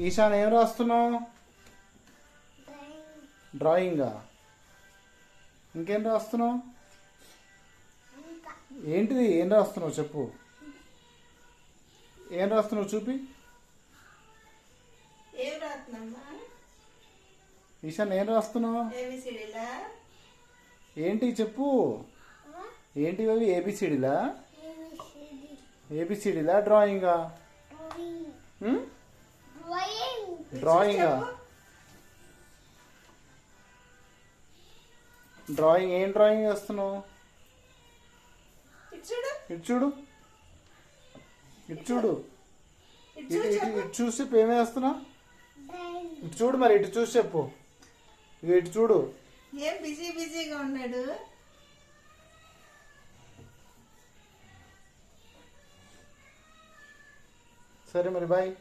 ఈశాన్ ఏం రాస్తున్నావు? డ్రాయింగా? ఇంకేం రాస్తున్నావు? ఏంటిది? ఏం రాస్తున్నావు చెప్పు. ఏం రాస్తున్నావు చూపి. ఈశాన్ ఏం రాస్తున్నావు? ఏంటి చెప్పు. ఏంటివి అవి? ఏబిసిడిలా? ఏబిసిడిలా డ్రాయింగా? డ్రాయింగా? డ్రాయింగ్ ఏం డ్రాయింగ్ చేస్తున్నావు? ఇటు చూడు, ఇటు చూడు, ఇటు చూసి ఏమే వేస్తున్నావు? ఇటు చూడు, మరి ఇటు చూసి చెప్పు. ఇటు చూడు. ఏం బిజీగా ఉన్నాడు? సరే మరి బాయ్.